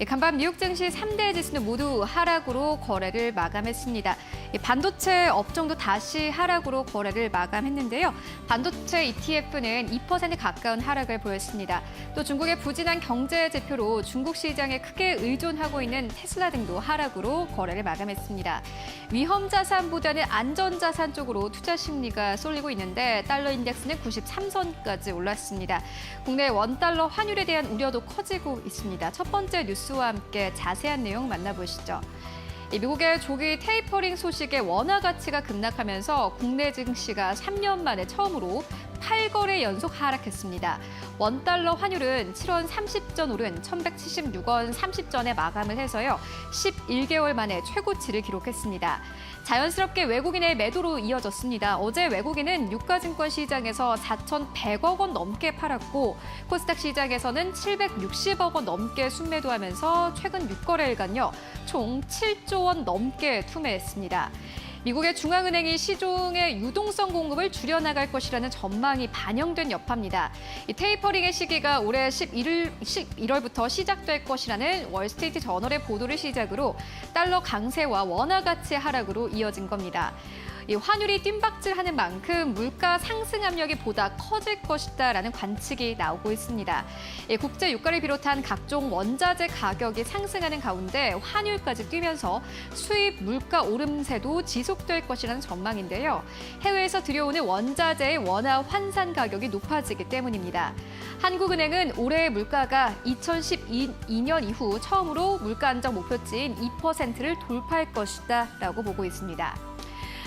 간밤 뉴욕 증시 3대 지수는 모두 하락으로 거래를 마감했습니다. 반도체 업종도 다시 하락으로 거래를 마감했는데요. 반도체 ETF는 2% 가까운 하락을 보였습니다. 또 중국의 부진한 경제 지표로 중국 시장에 크게 의존하고 있는 테슬라 등도 하락으로 거래를 마감했습니다. 위험 자산보다는 안전 자산 쪽으로 투자 심리가 쏠리고 있는데 달러 인덱스는 93선까지 올랐습니다. 국내 원달러 환율에 대한 우려도 커지고 있습니다. 첫 번째 뉴스와 함께 자세한 내용 만나보시죠. 미국의 조기 테이퍼링 소식에 원화 가치가 급락하면서 국내 증시가 3년 만에 처음으로 8거래 연속 하락했습니다. 원달러 환율은 7원 30전 오른 1,176원 30전에 마감을 해서요. 11개월 만에 최고치를 기록했습니다. 자연스럽게 외국인의 매도로 이어졌습니다. 어제 외국인은 유가증권 시장에서 4,100억 원 넘게 팔았고 코스닥 시장에서는 760억 원 넘게 순매도하면서 최근 6거래일간요. 총 7조 원 넘게 투매했습니다. 미국의 중앙은행이 시중의 유동성 공급을 줄여나갈 것이라는 전망이 반영된 여파입니다. 이 테이퍼링의 시기가 올해 11월부터 시작될 것이라는 월스트리트 저널의 보도를 시작으로 달러 강세와 원화 가치 하락으로 이어진 겁니다. 이 환율이 뜀박질하는 만큼 물가 상승 압력이 보다 커질 것이다라는 관측이 나오고 있습니다. 국제 유가를 비롯한 각종 원자재 가격이 상승하는 가운데 환율까지 뛰면서 수입 물가 오름세도 지속될 것이라는 전망인데요. 해외에서 들여오는 원자재의 원화 환산 가격이 높아지기 때문입니다. 한국은행은 올해의 물가가 2012년 이후 처음으로 물가 안정 목표치인 2%를 돌파할 것이다라고 보고 있습니다.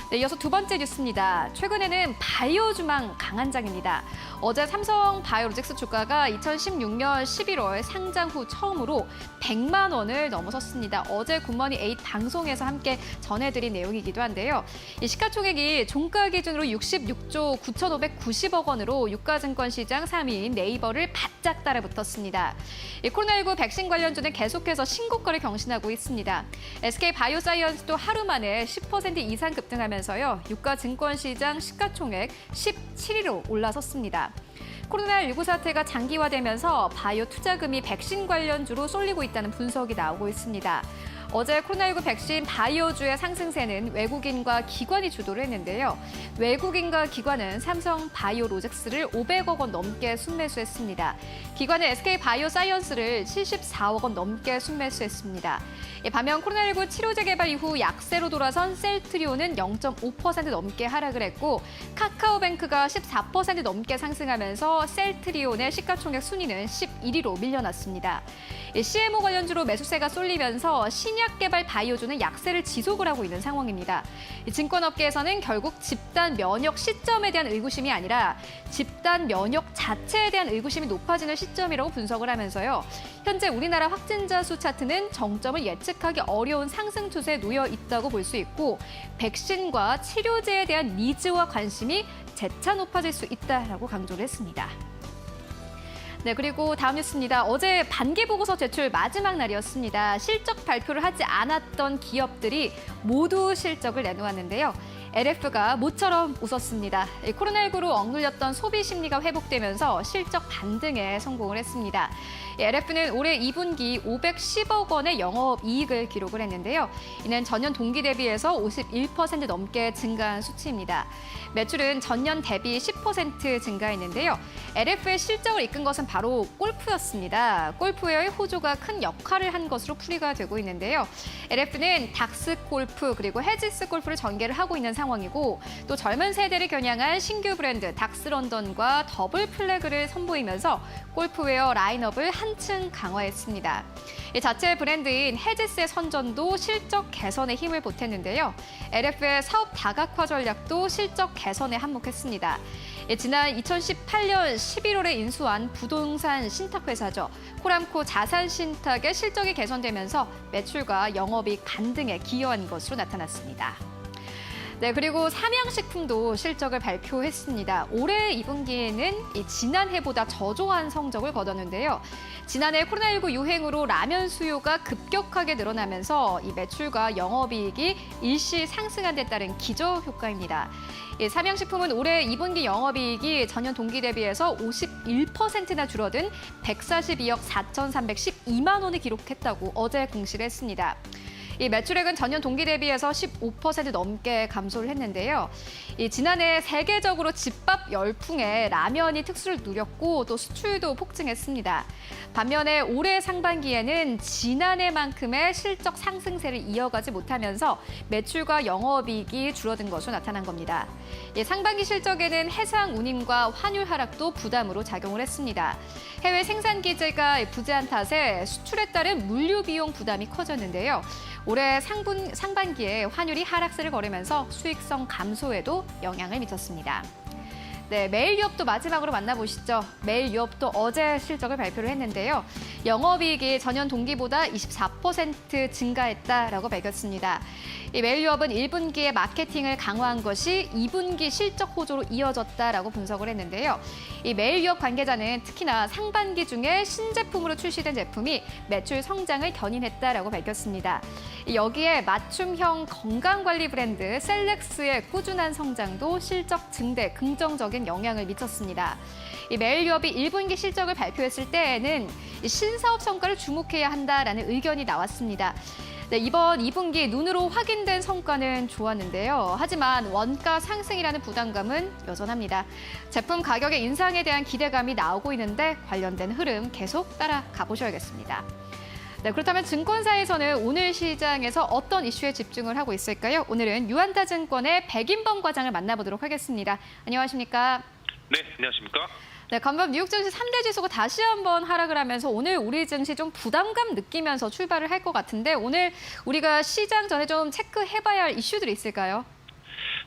네, 이어서 두 번째 뉴스입니다. 최근에는 바이오 주망 강한 장입니다. 어제 삼성 바이오로직스 주가가 2016년 11월 상장 후 처음으로 100만 원을 넘어섰습니다. 어제 굿모닝 8 방송에서 함께 전해드린 내용이기도 한데요. 이 시가총액이 종가 기준으로 66조 9,590억 원으로 유가증권 시장 3위인 네이버를 바짝 따라붙었습니다. 이 코로나19 백신 관련주는 계속해서 신고가를 경신하고 있습니다. SK 바이오사이언스도 하루 만에 10% 이상 급등하면서 유가증권 시장 시가총액 17위로 올라섰습니다. 코로나19 사태가 장기화되면서 바이오 투자금이 백신 관련주로 쏠리고 있다는 분석이 나오고 있습니다. 어제 코로나19 백신 바이오주의 상승세는 외국인과 기관이 주도를 했는데요. 외국인과 기관은 삼성 바이오로직스를 500억 원 넘게 순매수했습니다. 기관은 SK 바이오사이언스를 74억 원 넘게 순매수했습니다. 반면 코로나19 치료제 개발 이후 약세로 돌아선 셀트리온은 0.5% 넘게 하락을 했고 카카오뱅크가 14% 넘게 상승하면서 셀트리온의 시가총액 순위는 11위로 밀려났습니다. CMO 관련주로 매수세가 쏠리면서 신약 개발 바이오주는 약세를 지속을 하고 있는 상황입니다. 증권업계에서는 결국 집단 면역 시점에 대한 의구심이 아니라 집단 면역 자체에 대한 의구심이 높아지는 시점이라고 분석을 하면서요. 현재 우리나라 확진자 수 차트는 정점을 예측하기 어려운 상승 추세에 놓여 있다고 볼 수 있고 백신과 치료제에 대한 니즈와 관심이 재차 높아질 수 있다라고 강조를 했습니다. 네, 그리고 다음 뉴스입니다. 어제 반기 보고서 제출 마지막 날이었습니다. 실적 발표를 하지 않았던 기업들이 모두 실적을 내놓았는데요. LF가 모처럼 웃었습니다. 코로나19로 억눌렸던 소비 심리가 회복되면서 실적 반등에 성공을 했습니다. LF는 올해 2분기 510억 원의 영업이익을 기록을 했는데요. 이는 전년 동기 대비해서 51% 넘게 증가한 수치입니다. 매출은 전년 대비 10% 증가했는데요. LF의 실적을 이끈 것은 바로 골프였습니다. 골프웨어의 호조가 큰 역할을 한 것으로 풀이가 되고 있는데요. LF는 닥스 골프 그리고 헤지스 골프를 전개를 하고 있는 상황이고 또 젊은 세대를 겨냥한 신규 브랜드 닥스 런던과 더블 플래그를 선보이면서 골프웨어 라인업을 한층 강화했습니다. 자체 브랜드인 헤지스의 선전도 실적 개선에 힘을 보탰는데요. LF의 사업 다각화 전략도 실적 개선에 한몫했습니다. 지난 2018년 11월에 인수한 부동산 신탁회사죠. 코람코 자산신탁의 실적이 개선되면서 매출과 영업이익 반등에 기여한 것으로 나타났습니다. 네, 그리고 삼양식품도 실적을 발표했습니다. 올해 2분기에는 지난해보다 저조한 성적을 거뒀는데요. 지난해 코로나19 유행으로 라면 수요가 급격하게 늘어나면서 이 매출과 영업이익이 일시 상승한 데 따른 기저 효과입니다. 삼양식품은 올해 2분기 영업이익이 전년 동기 대비해서 51%나 줄어든 142억 4,312만 원을 기록했다고 어제 공시를 했습니다. 이 매출액은 전년 동기 대비해서 15% 넘게 감소를 했는데요. 지난해 세계적으로 집밥 열풍에 라면이 특수를 누렸고 또 수출도 폭증했습니다. 반면에 올해 상반기에는 지난해만큼의 실적 상승세를 이어가지 못하면서 매출과 영업이익이 줄어든 것으로 나타난 겁니다. 상반기 실적에는 해상 운임과 환율 하락도 부담으로 작용을 했습니다. 해외 생산 기제가 부재한 탓에 수출에 따른 물류 비용 부담이 커졌는데요. 올해 상반기에 환율이 하락세를 거리면서 수익성 감소에도 영향을 미쳤습니다. 네, 매일유업도 마지막으로 만나보시죠. 매일유업도 어제 실적을 발표를 했는데요. 영업이익이 전년 동기보다 24% 증가했다라고 밝혔습니다. 이 매일유업은 1분기에 마케팅을 강화한 것이 2분기 실적 호조로 이어졌다라고 분석을 했는데요. 이 매일유업 관계자는 특히나 상반기 중에 신제품으로 출시된 제품이 매출 성장을 견인했다라고 밝혔습니다. 여기에 맞춤형 건강관리 브랜드 셀렉스의 꾸준한 성장도 실적 증대 긍정적인 영향을 미쳤습니다. 이 매일유업이 1분기 실적을 발표했을 때에는 신사업 성과를 주목해야 한다라는 의견이 나왔습니다. 네, 이번 2분기 눈으로 확인된 성과는 좋았는데요. 하지만 원가 상승이라는 부담감은 여전합니다. 제품 가격의 인상에 대한 기대감이 나오고 있는데 관련된 흐름 계속 따라가 보셔야겠습니다. 네, 그렇다면 증권사에서는 오늘 시장에서 어떤 이슈에 집중을 하고 있을까요? 오늘은 유한타증권의 백인범 과장을 만나보도록 하겠습니다. 안녕하십니까? 네, 안녕하십니까? 네, 간밤 뉴욕 증시 3대 지수가 다시 한번 하락을 하면서 오늘 우리 증시 좀 부담감 느끼면서 출발을 할 것 같은데 오늘 우리가 시장 전에 좀 체크해봐야 할 이슈들이 있을까요?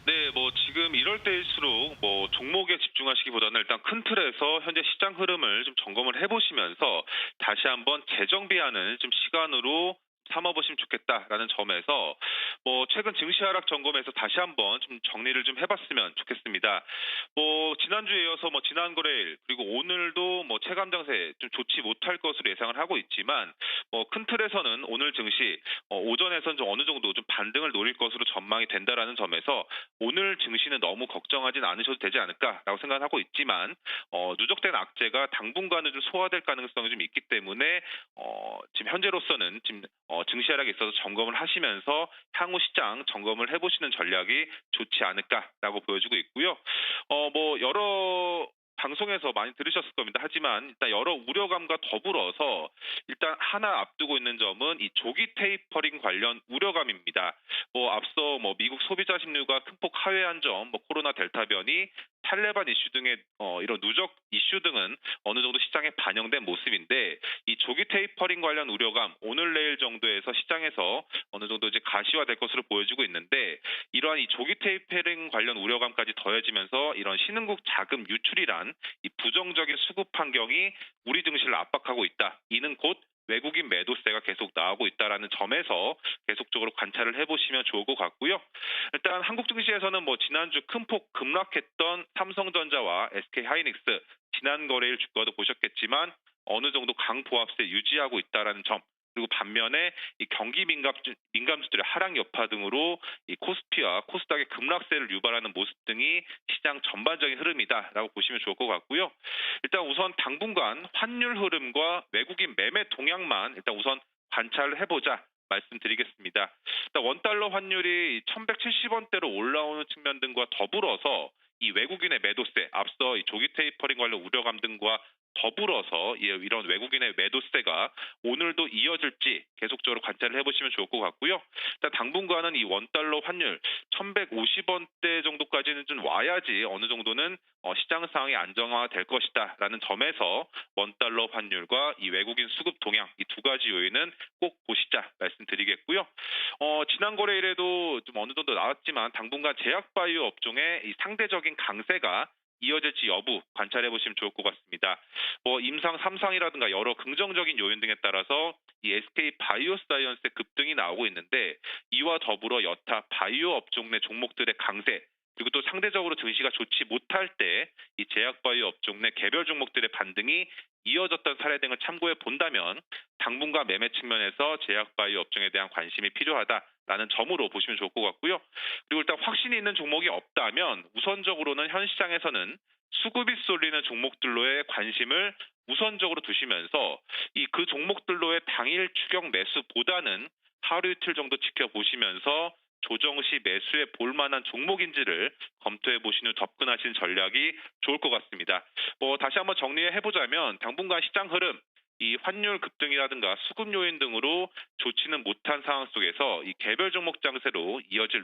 네, 지금 이럴 때일수록 종목에 집중하시기보다는 일단 큰 틀에서 현재 시장 흐름을 좀 점검을 해보시면서 다시 한번 재정비하는 좀 시간으로 삼아보시면 좋겠다라는 점에서 최근 증시 하락 점검에서 다시 한번 좀 정리를 좀 해봤으면 좋겠습니다. 지난주에 이어서 지난 거래일 그리고 오늘도 체감 장세 좀 좋지 못할 것으로 예상을 하고 있지만 큰 틀에서는 오늘 증시 오전에선 좀 어느 정도 좀 반등을 노릴 것으로 전망이 된다라는 점에서 오늘 증시는 너무 걱정하진 않으셔도 되지 않을까라고 생각하고 있지만 누적된 악재가 당분간은 좀 소화될 가능성이 좀 있기 때문에 지금 현재로서는 지금 증시 하락에 있어서 점검을 하시면서 향후 시장 점검을 해보시는 전략이 좋지 않을까라고 보여지고 있고요. 여러 방송에서 많이 들으셨을 겁니다. 하지만 일단 여러 우려감과 더불어서 일단 하나 앞두고 있는 점은 이 조기 테이퍼링 관련 우려감입니다. 앞서 미국 소비자 심리가 큰 폭 하회한 점, 코로나 델타 변이, 탈레반 이슈 등의 이런 누적 이슈 등은 어느 정도 시장에 반영된 모습인데 이 조기 테이퍼링 관련 우려감 오늘 내일 정도에서 시장에서 어느 정도 이제 가시화될 것으로 보여지고 있는데 이러한 이 조기 테이퍼링 관련 우려감까지 더해지면서 이런 신흥국 자금 유출이란 이 부정적인 수급 환경이 우리 증시를 압박하고 있다. 이는 곧 외국인 매도세가 계속 나오고 있다는 점에서 계속적으로 관찰을 해보시면 좋을 것 같고요. 일단 한국 증시에서는 지난주 큰 폭 급락했던 삼성전자와 SK하이닉스 지난 거래일 주가도 보셨겠지만 어느 정도 강보합세 유지하고 있다는 점. 그리고 반면에 이 경기 민감주들의 하락 여파 등으로 이 코스피와 코스닥의 급락세를 유발하는 모습 등이 시장 전반적인 흐름이다라고 보시면 좋을 것 같고요. 일단 우선 당분간 환율 흐름과 외국인 매매 동향만 일단 우선 관찰을 해보자 말씀드리겠습니다. 일단 원달러 환율이 1170원대로 올라오는 측면 등과 더불어서 이 외국인의 매도세, 앞서 이 조기 테이퍼링 관련 우려감 등과 더불어서 이런 외국인의 매도세가 오늘도 이어질지 계속적으로 관찰을 해보시면 좋을 것 같고요. 일단 당분간은 이 원달러 환율 1150원대 정도까지는 좀 와야지 어느 정도는 시장 상황이 안정화될 것이다라는 점에서 원달러 환율과 이 외국인 수급 동향 이 두 가지 요인은 꼭 보시자 말씀드리겠고요. 지난 거래일에도 좀 어느 정도 나왔지만 당분간 제약바이오 업종의 이 상대적인 강세가 이어질지 여부 관찰해 보시면 좋을 것 같습니다. 뭐 임상 3상이라든가 여러 긍정적인 요인 등에 따라서 이 SK 바이오사이언스의 급등이 나오고 있는데 이와 더불어 여타 바이오 업종 내 종목들의 강세 그리고 또 상대적으로 증시가 좋지 못할 때 이 제약바이오 업종 내 개별 종목들의 반등이 이어졌던 사례 등을 참고해 본다면 당분간 매매 측면에서 제약바이오 업종에 대한 관심이 필요하다라는 점으로 보시면 좋을 것 같고요. 그리고 일단 확신이 있는 종목이 없다면 우선적으로는 현 시장에서는 수급이 쏠리는 종목들로의 관심을 우선적으로 두시면서 이 그 종목들로의 당일 추격 매수보다는 하루 이틀 정도 지켜보시면서 조정 시 매수해 볼 만한 종목인지를 검토해 보신 후 접근하시는 전략이 좋을 것 같습니다. 뭐 다시 한번 정리해 보자면 당분간 시장 흐름 이 환율 급등이라든가 수급 요인 등으로 좋지는 못한 상황 속에서 이 개별 종목 장세로 이어질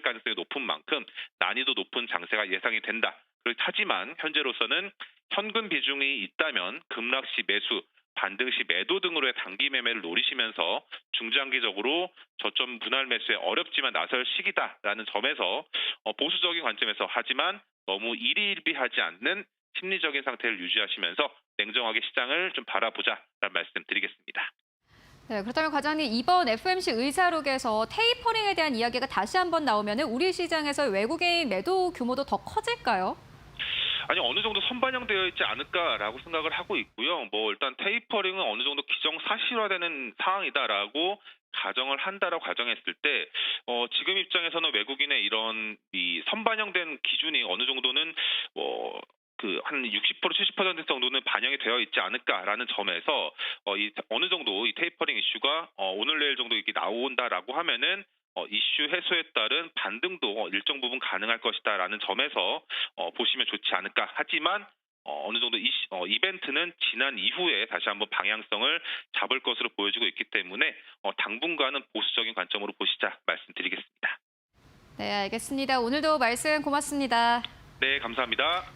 가능성이 높은 만큼 난이도 높은 장세가 예상이 된다. 하지만 현재로서는 현금 비중이 있다면 급락 시 매수, 반등 시 매도 등으로의 단기 매매를 노리시면서 중장기적으로 저점 분할 매수에 어렵지만 나설 시기다라는 점에서 보수적인 관점에서 하지만 너무 일희일비하지 않는 심리적인 상태를 유지하시면서 냉정하게 시장을 좀 바라보자라는 말씀 드리겠습니다. 네, 그렇다면 과장님 이번 FOMC 의사록에서 테이퍼링에 대한 이야기가 다시 한번 나오면 우리 시장에서 외국인 매도 규모도 더 커질까요? 아니 어느 정도 선반영되어 있지 않을까라고 생각을 하고 있고요. 뭐 일단 테이퍼링은 어느 정도 기정사실화되는 상황이다라고 가정을 한다라고 가정했을 때 지금 입장에서는 외국인의 이런 이 선반영된 기준이 어느 정도는 한 60% 70% 정도는 반영이 되어 있지 않을까라는 점에서 어느 정도 이 테이퍼링 이슈가 오늘 내일 정도 이렇게 나온다라고 하면은 이슈 해소에 따른 반등도 일정 부분 가능할 것이다라는 점에서 보시면 좋지 않을까. 하지만 어느 정도 이벤트는 지난 이후에 다시 한번 방향성을 잡을 것으로 보여지고 있기 때문에 당분간은 보수적인 관점으로 보시자 말씀드리겠습니다. 네, 알겠습니다. 오늘도 말씀 고맙습니다. 네, 감사합니다.